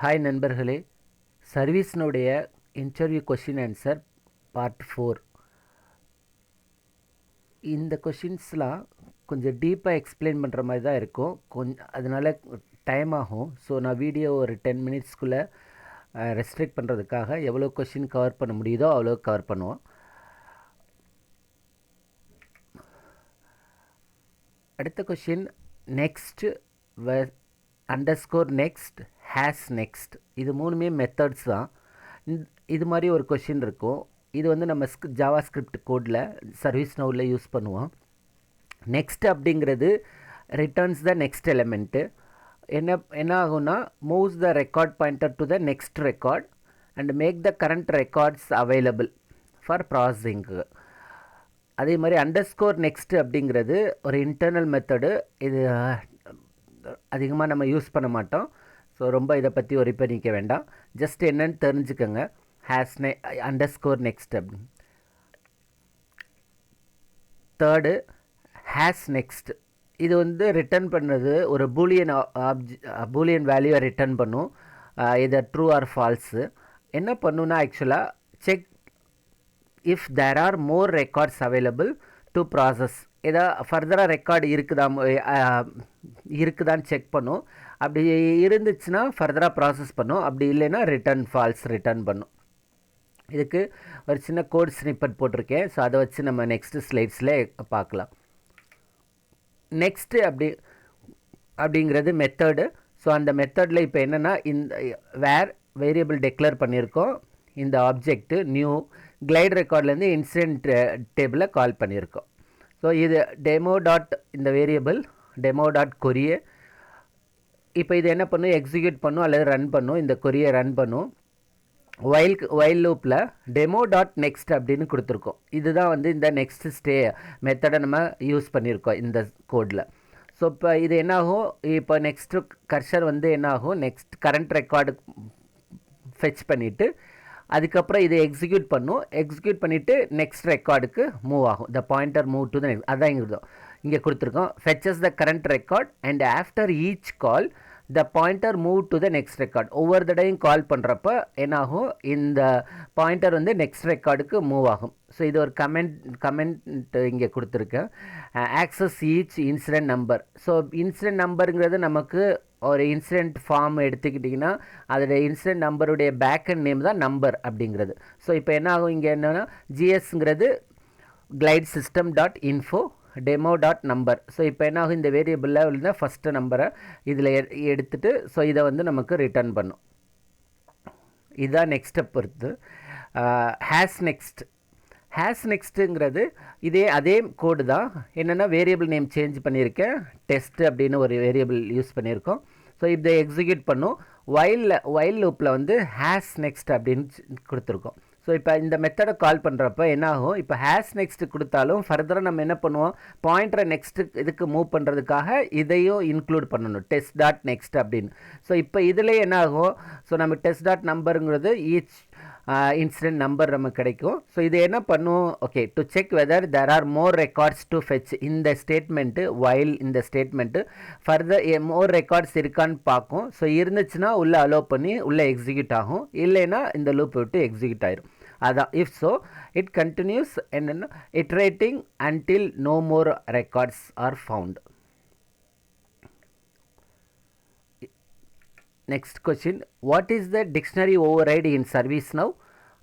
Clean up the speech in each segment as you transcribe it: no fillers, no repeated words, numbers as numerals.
Hi நண்பர்களே, சர்வீஸ்னுடைய interview question answer part 4. இந்த கொஷின்ஸ்லாம் கொஞ்சம் டீப்பாக எக்ஸ்பிளைன் பண்ணுற மாதிரி தான் இருக்கும். அதனால் டைம் ஆகும். ஸோ நான் வீடியோ ஒரு 10 மினிட்ஸ்க்குள்ளே ரெஸ்ட்ரிக்ட் பண்ணுறதுக்காக எவ்வளோ கொஷின் கவர் பண்ண முடியுதோ அவ்வளோ கவர் பண்ணுவோம். அடுத்த கொஷின் நெக்ஸ்ட் _next #next இது மூணுமே மெத்தட்ஸ் தான். இது மாதிரி ஒரு கொஷின் இருக்கும். இது வந்து நம்ம ஜாவா ஸ்கிரிப்ட் கோடில் சர்வீஸ் நவுவில் யூஸ் பண்ணுவோம். நெக்ஸ்ட் அப்படிங்கிறது ரிட்டர்ன்ஸ் த நெக்ஸ்ட் எலிமெண்ட்டு. என்ன ஆகும்னா moves the record pointer to the next record and make the current records available for processing. அதே மாதிரி _next அப்படிங்கிறது ஒரு இன்டர்னல் மெத்தடு. இது அதிகமாக நம்ம யூஸ் பண்ண மாட்டோம். ஸோ ரொம்ப இதை பற்றி ஒரி பண்ணிக்க வேண்டாம். ஜஸ்ட் என்னன்னு தெரிஞ்சுக்கோங்க. _next அப்படின்னு. Third #next. இது வந்து ரிட்டர்ன் பண்ணுறது ஒரு பூலியன் வேல்யூவை ரிட்டர்ன் பண்ணும். இது ட்ரூ ஆர் ஃபால்ஸு. என்ன பண்ணுன்னா ஆக்சுவலாக check if there are more records available to process. ஏதாவது ஃபர்தராக ரெக்கார்டு இருக்குதான்னு செக் பண்ணும். அப்படி இருந்துச்சுன்னா ஃபர்தராக ப்ராசஸ் பண்ணும். அப்படி இல்லைன்னா ஃபால்ஸ் ரிட்டர்ன் பண்ணும். இதுக்கு ஒரு சின்ன கோட் ஸ்னிப்பட் போட்டிருக்கேன். ஸோ அதை வச்சு நம்ம நெக்ஸ்ட் ஸ்லைட்ஸில் பார்க்கலாம். நெக்ஸ்ட்டு அப்படிங்கிறது மெத்தடு. ஸோ அந்த மெத்தடில் இப்போ என்னென்னா இந்த வேரியபிள் டெக்ளேர் பண்ணியிருக்கோம். இந்த ஆப்ஜெக்ட்டு நியூ கிளைட் ரெக்கார்ட்லேருந்து இன்சிடென்ட் டேபிளை கால் பண்ணியிருக்கோம். ஸோ இது இந்த வேரியபிள் query. இப்போ இது என்ன பண்ணும், எக்ஸிக்யூட் பண்ணும் அல்லது ரன் பண்ணும். இந்த கொரியை ரன் பண்ணும். வைல் லூப்பில் demo.next அப்படின்னு கொடுத்துருக்கோம். இதுதான் வந்து இந்த நெக்ஸ்ட் மெத்தடை நம்ம யூஸ் பண்ணியிருக்கோம் இந்த கோடில். ஸோ இப்போ இது என்னாகும், இப்போ நெக்ஸ்ட்டு கர்சர் வந்து என்னாகும், நெக்ஸ்ட் கரண்ட் ரெக்கார்டு ஃபெச் பண்ணிவிட்டு அதுக்கப்புறம் இதை எக்ஸிக்யூட் பண்ணிவிட்டு நெக்ஸ்ட் ரெக்கார்டுக்கு மூவ் ஆகும். The pointer move to the next. அதான் இங்கே கொடுத்துருக்கோம். Fetches the current record and after each call the pointer move to the next record. ஒவ்வொரு தடையும் கால் பண்ணுறப்ப என்னாகும், இந்த பாயிண்டர் வந்து நெக்ஸ்ட் ரெக்கார்டுக்கு மூவ் ஆகும். ஸோ இது ஒரு கமெண்ட் இங்கே கொடுத்துருக்கேன். Access each incident number. So incident நம்பருங்கிறது நமக்கு ஒரு இன்சிடென்ட் ஃபார்ம் எடுத்துக்கிட்டிங்கன்னா அதோடைய இன்சிடென்ட் நம்பருடைய பேக்கண்ட் நேம் தான் நம்பர் அப்படிங்கிறது. ஸோ இப்போ என்ன ஆகும், இங்கே என்னென்னா ஜிஎஸ்ங்கிறது glide system.info demo.number. ஸோ இப்போ என்ன ஆகும், இந்த வேரியபிளில் உள்ள ஃபஸ்ட்டு நம்பரை இதில் எடுத்துகிட்டு ஸோ இதை வந்து நமக்கு ரிட்டர்ன் பண்ணும். இதுதான் நெக்ஸ்ட்டை பொறுத்து. #nextங்கிறது அதே கோடு தான். என்னென்னா வேரியபிள் நேம் சேஞ்ச் பண்ணியிருக்கேன். டெஸ்ட் அப்படின்னு ஒரு வேரியபிள் யூஸ் பண்ணியிருக்கோம். ஸோ இதை எக்ஸிக்யூட் பண்ணும். வைல் லூப்பில் வந்து #next அப்படின்னு கொடுத்துருக்கோம். ஸோ இப்போ இந்த மெத்தடை கால் பண்ணுறப்ப என்னாகும், இப்போ #next கொடுத்தாலும் ஃபர்தராக நம்ம என்ன பண்ணுவோம், பாயிண்டரை நெக்ஸ்ட்டு இதுக்கு மூவ் பண்ணுறதுக்காக இதையும் இன்க்ளூட் பண்ணணும், test.next அப்படின்னு. ஸோ இப்போ இதில் என்ன ஆகும், ஸோ நம்ம test.numberங்கிறது ஈச் இன்சிடென்ட் நம்பர் நமக்கு கிடைக்கும். ஸோ இது என்ன பண்ணும், okay, to check whether there are more records to fetch. இந்த ஸ்டேட்மெண்ட்டு இந்த ஸ்டேட்மெண்ட்டு ஃபர்தர் மோர் ரெக்கார்ட்ஸ் இருக்கான்னு பார்க்கும். ஸோ இருந்துச்சுன்னா உள்ளே அலோவ் பண்ணி உள்ளே எக்ஸிக்யூட் ஆகும். இல்லைன்னா இந்த லூப் விட்டு எக்ஸிக்யூட் ஆயிரும். அதான் இஃப் ஸோ இட் கண்டினியூஸ் என்னென்னா iterating until no more records are found. Next question, what is the dictionary override in ServiceNow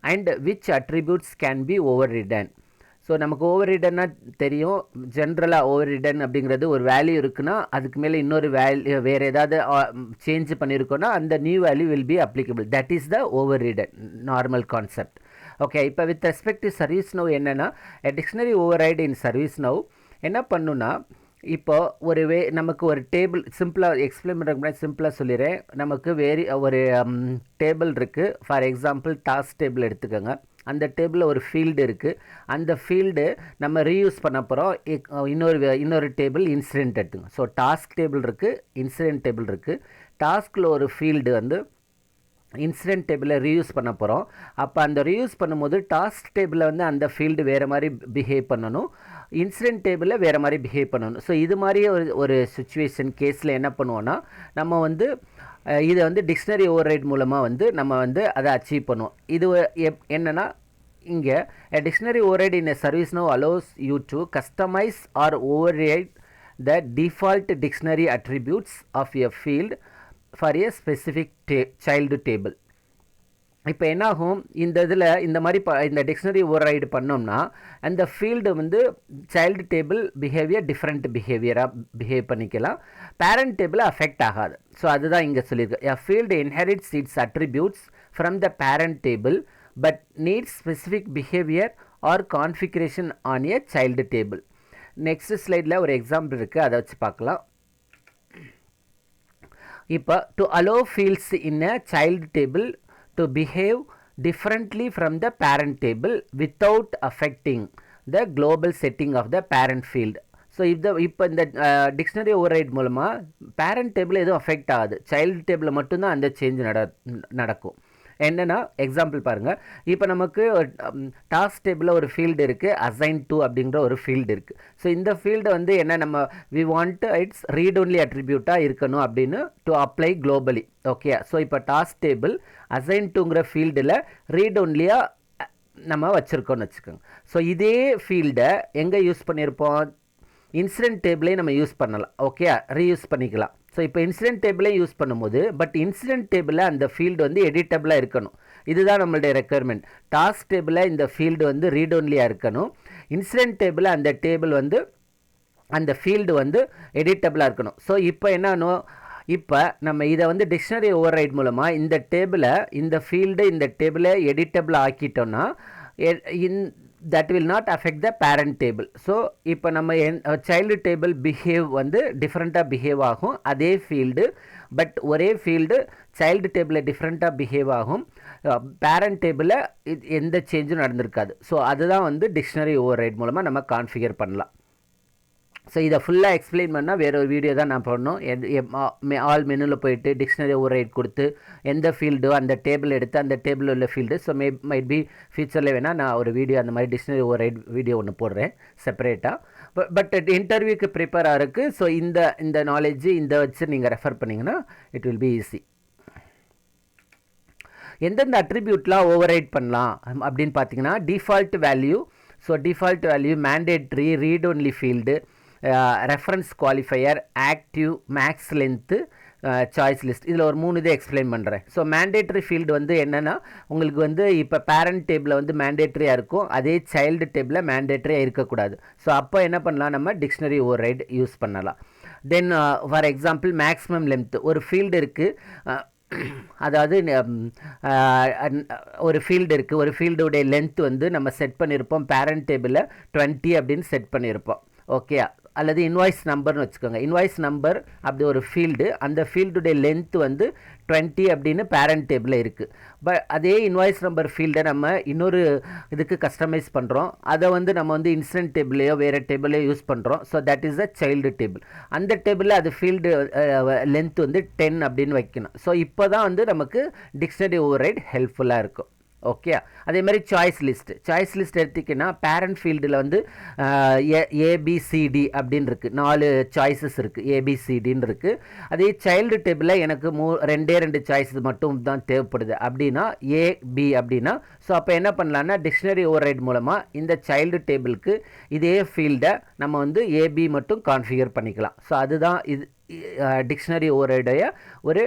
and which attributes can be overridden? So நமக்கு ஓவர்ரிடன்னா தெரியும். ஜென்ரலாக ஓவர்ரிடன் அப்படிங்கிறது ஒரு வேல்யூ இருக்குன்னா அதுக்கு மேலே இன்னொரு வேறு ஏதாவது சேஞ்ச் பண்ணியிருக்கோன்னா அந்த new value will be applicable. That is the overridden normal concept. Okay, இப்போ வித் ரெஸ்பெக்ட் டு ServiceNow என்னென்னா டிக்ஷனரி ஓவர்ரைடு இன் ServiceNow என்ன பண்ணுன்னா, இப்போ நமக்கு ஒரு டேபிள் சிம்பிளாக எக்ஸ்பிளைன் பண்ணுறதுக்கு முன்னாடி சிம்பிளாக சொல்லிடுறேன். நமக்கு ஒரு டேபிள் இருக்குது. ஃபார் எக்ஸாம்பிள் டாஸ்க் டேபிள் எடுத்துக்கோங்க. அந்த டேபிளில் ஒரு ஃபீல்டு இருக்குது. அந்த ஃபீல்டு நம்ம ரீயூஸ் பண்ண போகிறோம். இன்னொரு டேபிள் இன்சிடென்ட் எடுத்துங்க. ஸோ டாஸ்க் டேபிள் இருக்குது, இன்சிடென்ட் டேபிள் இருக்குது. டாஸ்கில் ஒரு ஃபீல்டு வந்து இன்சிடென்ட் டேபிளில் ரீயூஸ் பண்ண போகிறோம். அப்போ அந்த ரீயூஸ் பண்ணும்போது டாஸ்க் டேபிளில் வந்து அந்த ஃபீல்டு வேறு மாதிரி பிஹேவ் பண்ணணும், இன்சிடென்ட் டேபிளில் வேறு மாதிரி பிஹேவ் பண்ணணும். ஸோ இது மாதிரியே ஒரு சுச்சுவேஷன் கேஸில் என்ன பண்ணுவோன்னா, நம்ம வந்து இது வந்து டிக்ஷனரி ஓவர்ரைட் மூலமாக வந்து நம்ம வந்து அதை அச்சீவ் பண்ணுவோம். இது என்னென்னா இங்கே dictionary override in a service now allows you to customise or override the default dictionary attributes of a field for a specific child table. இப்போ என்னாகும் இந்த இதில் இந்த மாதிரி இந்த டிக்ஷனரி ஓவர்ரைடு பண்ணோம்னா அந்த ஃபீல்டு வந்து சைல்டு டேபிள் பிஹேவியர் டிஃப்ரெண்ட் பிஹேவியராக பிஹேவ் பண்ணிக்கலாம், பேரண்ட் டேபிள் அஃபெக்ட் ஆகாது. ஸோ அதுதான் இங்கே சொல்லியிருக்கு. a field inherits its attributes from the parent table but needs specific behavior or configuration on a child table. Next ஸ்லைடில் ஒரு எக்ஸாம்பிள் இருக்குது, அதை வச்சு பார்க்கலாம். இப்போ to allow fields in a child table to behave differently from the parent table without affecting the global setting of the parent field. So இப்போ இந்த dictionary override மூலமாக பேரண்ட் டேபிள் எதுவும் அஃபெக்ட் ஆகாது, சைல்டு டேபிளில் மட்டும்தான் அந்த சேஞ்ச் நடக்கும். என்னென்னா எக்ஸாம்பிள் பாருங்கள். இப்போ நமக்கு டாஸ்க் டேபிளில் ஒரு ஃபீல்டு இருக்குது, அசைன் டு அப்படிங்கிற ஒரு ஃபீல்டு இருக்குது. ஸோ இந்த ஃபீல்டு வந்து என்ன, நம்ம we want it's read only அட்ரிபியூட்டாக இருக்கணும் அப்படின்னு to apply globally. Okay, so இப்போ டாஸ்க் டேபிள் அசைன் டுங்கிற ஃபீல்டில் ரீட் ஒன்லியாக நம்ம வச்சுருக்கோன்னு வச்சுக்கோங்க. ஸோ இதே ஃபீல்டை எங்கே யூஸ் பண்ணியிருப்போம், இன்சிடென்ட் டேபிளே நம்ம யூஸ் பண்ணலாம். ஓகே, ரீயூஸ் பண்ணிக்கலாம். ஸோ இப்போ இன்சிடென்ட் டேபிளே யூஸ் பண்ணும்போது பட் இன்சிடென்ட் டேபிளில் அந்த ஃபீல்டு வந்து எடிட்டபிளாக இருக்கணும். இதுதான் நம்மளுடைய ரெக்குயர்மெண்ட். டாஸ்க் டேபிளில் இந்த ஃபீல்டு வந்து ரீட் ஒன்லியாக இருக்கணும், இன்சிடென்ட் டேபிளில் அந்த டேபிள் வந்து அந்த ஃபீல்டு வந்து எடிட்டபிளாக இருக்கணும். ஸோ இப்போ என்னன்னு, இப்போ நம்ம இதை வந்து டிக்ஷனரி ஓவர்ரைட் மூலமாக இந்த டேபிளை இந்த ஃபீல்டு இந்த டேபிளை எடிட்டபிள் ஆக்கிட்டோன்னா that will not affect the parent table. So இப்போ நம்ம சைல்டு டேபிள் பிஹேவ் வந்து டிஃப்ரெண்ட்டாக பிஹேவ் ஆகும், அதே ஃபீல்டு பட் ஒரே ஃபீல்டு சைல்டு டேபிளில் டிஃப்ரெண்ட்டாக பிஹேவ் ஆகும், பேரண்ட் டேபிளில் எந்த சேஞ்சும் நடந்திருக்காது. ஸோ அதுதான் வந்து டிக்ஷனரி ஓவர்ரைட் மூலமாக நம்ம கான்ஃபிகர் பண்ணலாம். ஸோ இதை ஃபுல்லாக எக்ஸ்பிளைன் பண்ணால் வேறு ஒரு வீடியோ தான் நான் பண்ணணும். ஆல் மெனுவில் போயிட்டு டிக்ஷனரி ஓவர்ரைட் கொடுத்து எந்த ஃபீல்டோ அந்த டேபிள் எடுத்து அந்த டேபிளில் உள்ள ஃபீல்டு. ஸோ மைட் பி ஃபியூச்சரில் வேணால் நான் ஒரு வீடியோ அந்த மாதிரி டிக்ஷனரி ஓவர்ரைட் வீடியோ ஒன்று போடுறேன் செப்பரேட்டாக. பட் இன்டர்வியூக்கு ப்ரிப்பேர் ஆகிறதுக்கு ஸோ இந்த நாலேஜ் இந்த வச்சு நீங்கள் ரெஃபர் பண்ணிங்கன்னா இட் வில் பி ஈஸி. எந்தெந்த அட்ரிபியூட்லாம் ஓவர்ரைட் பண்ணலாம் அப்படின்னு பார்த்தீங்கன்னா default value. So default value, mandatory, read only field, reference qualifier, active, max length, choice list. இதில் ஒரு 3 இதை எக்ஸ்பிளைன் பண்ணுறேன். ஸோ மேண்டேட்ரி ஃபீல்டு வந்து என்னென்னா உங்களுக்கு வந்து இப்போ பேரண்ட் டேபிளில் வந்து மேண்டேட்ரியாக இருக்கும், அதே சைல்டு டேபிளில் மேண்டேட்ரியாக இருக்கக்கூடாது. ஸோ அப்போ என்ன பண்ணலாம், நம்ம டிக்ஷனரி ஓவர்ரைட் யூஸ் பண்ணலாம். தென் ஃபார் எக்ஸாம்பிள் மேக்ஸிமம் லென்த் ஒரு ஃபீல்டு இருக்குது, அதாவது ஒரு ஃபீல்டு இருக்குது, ஒரு ஃபீல்டுடைய லென்த் வந்து நம்ம செட் பண்ணியிருப்போம் பேரண்ட் டேபிளில் 20 அப்படின்னு செட் பண்ணியிருப்போம். ஓகே, அல்லது இன்வாய்ஸ் நம்பர்னு வச்சுக்கோங்க. இன்வாய்ஸ் நம்பர் அப்படி ஒரு ஃபீல்டு, அந்த ஃபீல்டுடைய லென்த் வந்து 20 அப்படின்னு பேரண்ட் டேபிளில் இருக்குது. பட் அதே இன்வாய்ஸ் நம்பர் ஃபீல்டை நம்ம இன்னொரு இதுக்கு கஸ்டமைஸ் பண்ணுறோம், அதை வந்து நம்ம வந்து இன்சிடென்ட் டேபிளையோ வேறு டேபிளையோ யூஸ் பண்ணுறோம். So that is a child table. அந்த டேபிளில் அது ஃபீல்டு லென்த் வந்து 10 அப்படின்னு வைக்கணும். ஸோ இப்போ தான் வந்து நமக்கு டிக்ஷனரி ஓவர்ரைட் ஹெல்ப்ஃபுல்லாக இருக்கும். ஓகே, அதே மாதிரி சாய்ஸ் லிஸ்ட் எடுத்திங்கன்னா பேரண்ட் ஃபீல்டில் வந்து ஏபிசிடி அப்படின்னு இருக்குது, 4 சாய்ஸஸ் இருக்குது, ஏபிசிடின்னு இருக்குது. அதே சைல்டு டேபிளில் எனக்கு 2 சாய்ஸஸ் மட்டும் தான் தேவைப்படுது அப்படின்னா ஏபி அப்படின்னா, ஸோ அப்போ என்ன பண்ணலான்னா டிக்ஷனரி ஓவர்ரைட் மூலமாக இந்த சைல்டு டேபிளுக்கு இதே ஃபீல்டை நம்ம வந்து ஏபி மட்டும் கான்ஃபிகர் பண்ணிக்கலாம். ஸோ அதுதான் இது டிக்ஷனரி ஓவர்ரைடைய ஒரு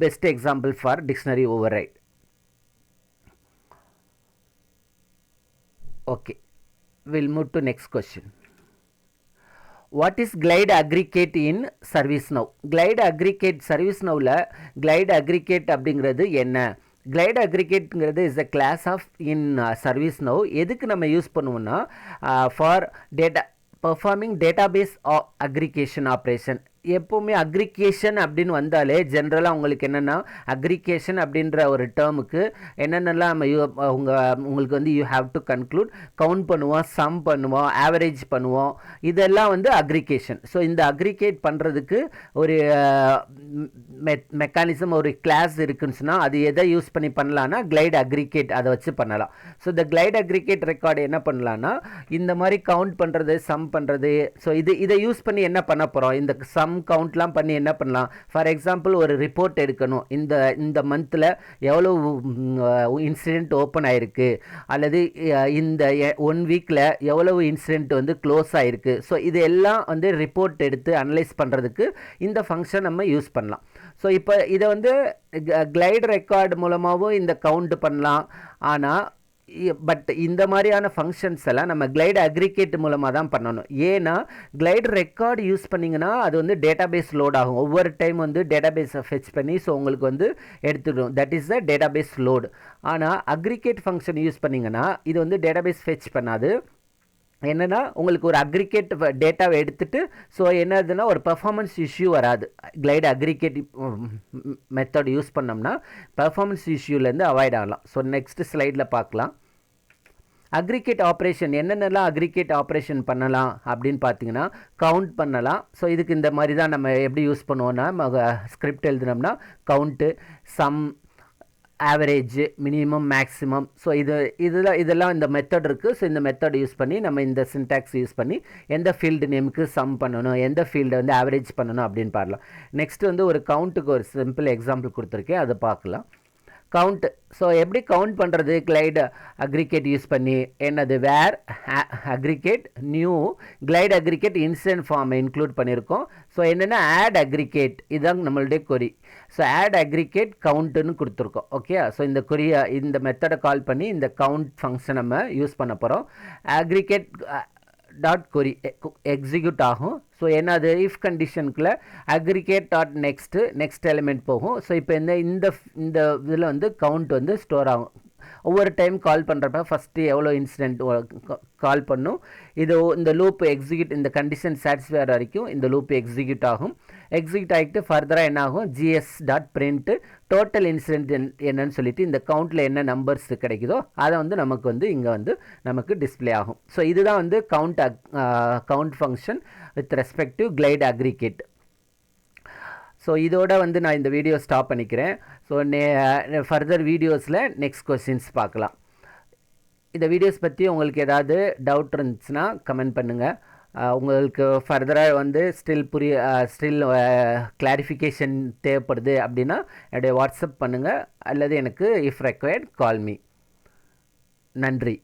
best example for dictionary override. Okay, we'll move to next question. What is glide aggregate in ServiceNow? Glide aggregate ServiceNowல glide aggregate அப்படிங்கிறது என்ன? glide aggregateங்கிறது is a class of in ServiceNow. எதுக்கு நம்ம use பண்ணுவோம்னா for data performing database aggregation operation. எப்போவுமே aggregation அப்படின்னு வந்தாலே ஜென்ரலாக உங்களுக்கு என்னென்னா அக்ரிகேஷன் அப்படின்ற ஒரு டேர்முக்கு என்னென்னலாம் நம்ம உங்களுக்கு வந்து you have to conclude, count பண்ணுவோம், சம் பண்ணுவோம், ஆவரேஜ் பண்ணுவோம், இதெல்லாம் வந்து அக்ரிகேஷன். ஸோ இந்த அக்ரிகேட் பண்ணுறதுக்கு ஒரு மெக்கானிசம், ஒரு கிளாஸ் இருக்குன்னு சொன்னால் அது எதை யூஸ் பண்ணி பண்ணலான்னா கிளைட் அக்ரிகேட் அதை வச்சு பண்ணலாம். ஸோ இந்த கிளைட் அக்ரிகேட் ரெக்கார்டு என்ன பண்ணலான்னா இந்த மாதிரி கவுண்ட் பண்ணுறது, சம் பண்ணுறது. ஸோ இதை யூஸ் பண்ணி என்ன பண்ண போகிறோம், இந்த சம் கவுண்ட்லாம் பண்ணி என்ன பண்ணலாம், ஃபார் எக்ஸாம்பிள் ஒரு ரிப்போர்ட் எடுக்கணும், இந்த மந்தில் எவ்வளோ இன்சிடெண்ட் ஓப்பன் ஆகிருக்கு, அல்லது இந்த 1 வீக்கில் எவ்வளவு இன்சிடெண்ட் வந்து க்ளோஸ் ஆகிருக்கு. ஸோ இது எல்லாம் வந்து ரிப்போர்ட் எடுத்து அனலைஸ் பண்ணுறதுக்கு இந்த ஃபங்க்ஷன் நம்ம யூஸ் பண்ணலாம். ஸோ இப்போ இதை வந்து கிளைட் ரெக்கார்டு மூலமாகவும் இந்த கவுண்ட் பண்ணலாம். ஆனால் பட் இந்த மாதிரியான ஃபங்க்ஷன்ஸ் எல்லாம் நம்ம கிளைட் அக்ரிகேட் மூலமாக தான் பண்ணணும். ஏன்னா கிளைட் ரெக்கார்டு யூஸ் பண்ணிங்கன்னா அது வந்து டேட்டாபேஸ் லோட் ஆகும். ஒவ்வொரு டைம் வந்து டேட்டாபேஸை ஃபெச் பண்ணி ஸோ உங்களுக்கு வந்து எடுத்துடும். That is the database load. ஆனால் அக்ரிகேட் ஃபங்க்ஷன் யூஸ் பண்ணிங்கன்னா இது வந்து டேட்டாபேஸ் ஃபெச் பண்ணாது. என்னென்னா உங்களுக்கு ஒரு அக்ரிகேட் டேட்டாவை எடுத்துகிட்டு ஸோ என்னதுன்னா ஒரு பெர்ஃபார்மன்ஸ் இஷ்யூ வராது. கிளைட் அக்ரிகேட் மெத்தட் யூஸ் பண்ணோம்னா பெர்ஃபார்மன்ஸ் இஷ்யூலேருந்து அவாய்ட் ஆகலாம். ஸோ நெக்ஸ்ட் ஸ்லைடில் பார்க்கலாம். அக்ரிகேட் ஆப்ரேஷன் என்னென்னலாம் அக்ரிகேட் ஆப்ரேஷன் பண்ணலாம் அப்படின்னு பார்த்தீங்கன்னா கவுண்ட் பண்ணலாம். ஸோ இதுக்கு இந்த மாதிரி தான் நம்ம எப்படி யூஸ் பண்ணுவோன்னா ஸ்கிரிப்ட் எழுதினோம்னா count, sum, average, minimum, maximum. So இதெல்லாம் இந்த மெத்தட் இருக்குது. ஸோ இந்த மெத்தட் யூஸ் பண்ணி நம்ம இந்த சின்டாக்ஸ் யூஸ் பண்ணி எந்த ஃபீல்டு நேமுக்கு சம் பண்ணணும், எந்த ஃபீல்டை வந்து ஆவரேஜ் பண்ணணும் அப்படின்னு பார்க்கலாம். நெக்ஸ்ட் வந்து ஒரு கவுண்ட்டுக்கு ஒரு சிம்பிள் எக்ஸாம்பிள் கொடுத்துருக்கேன், அதை பார்க்கலாம். கவுண்ட். ஸோ எப்படி கவுண்ட் பண்ணுறது கிளைட் அக்ரிகேட் யூஸ் பண்ணி என்னது where aggregate new glide aggregate incident ஃபார்மை இன்க்ளூட் பண்ணியிருக்கோம். ஸோ என்னென்னா ஆட் அக்ரிகேட், இதுதான் நம்மளுடைய கொரி. ஸோ ஆட் அக்ரிகேட் கவுண்ட்டுன்னு கொடுத்துருக்கோம். ஓகே. ஸோ இந்த மெத்தடை கால் பண்ணி இந்த கவுண்ட் ஃபங்க்ஷன் நம்ம யூஸ் பண்ண போகிறோம். அக்ரிகேட் டாட் கொரி எக்ஸிக்யூட் ஆகும். ஸோ என்னது இஃப் கண்டிஷனுக்குள்ளே அக்ரிகேட் டாட் நெக்ஸ்ட் எலிமெண்ட் போகும். ஸோ இப்போ இந்த இதில் வந்து கவுண்ட் வந்து ஸ்டோர் ஆகும். ஒவ்வொரு டைம் கால் பண்ணுறப்ப ஃபஸ்ட்டு எவ்வளோ இன்சிடென்ட் கால் பண்ணும். இந்த லூப் எக்ஸிக்யூட், இந்த கண்டிஷன் சாட்டிஸ்ஃபை ஆகிற வரைக்கும் இந்த லூப் எக்ஸிக்யூட் ஆகும். எக்ஸிக்யூட் ஆகிட்டு ஃபர்தராக என்ன ஆகும், gs.print டோட்டல் இன்சிடென்ட் என்னன்னு சொல்லிட்டு இந்த கவுண்ட்டில் என்ன நம்பர்ஸ் கிடைக்குதோ அதை வந்து நமக்கு வந்து இங்கே வந்து நமக்கு டிஸ்பிளே ஆகும். ஸோ இதுதான் வந்து count function with respect to glide aggregate. So இதோட வந்து நான் இந்த வீடியோ ஸ்டாப் பண்ணிக்கிறேன். ஸோ ஃபர்தர் வீடியோஸில் நெக்ஸ்ட் கொஸ்டின்ஸ் பார்க்கலாம். இந்த வீடியோஸ் பற்றி உங்களுக்கு ஏதாவது டவுட் இருந்துச்சுன்னா கமெண்ட் பண்ணுங்கள். உங்களுக்கு ஃபர்தராக வந்து ஸ்டில் கிளாரிஃபிகேஷன் தேவைப்படுது அப்படின்னா என்னுடைய வாட்ஸ்அப் பண்ணுங்கள், அல்லது எனக்கு இஃப் ரெக்வயர்ட் கால் மீ. நன்றி.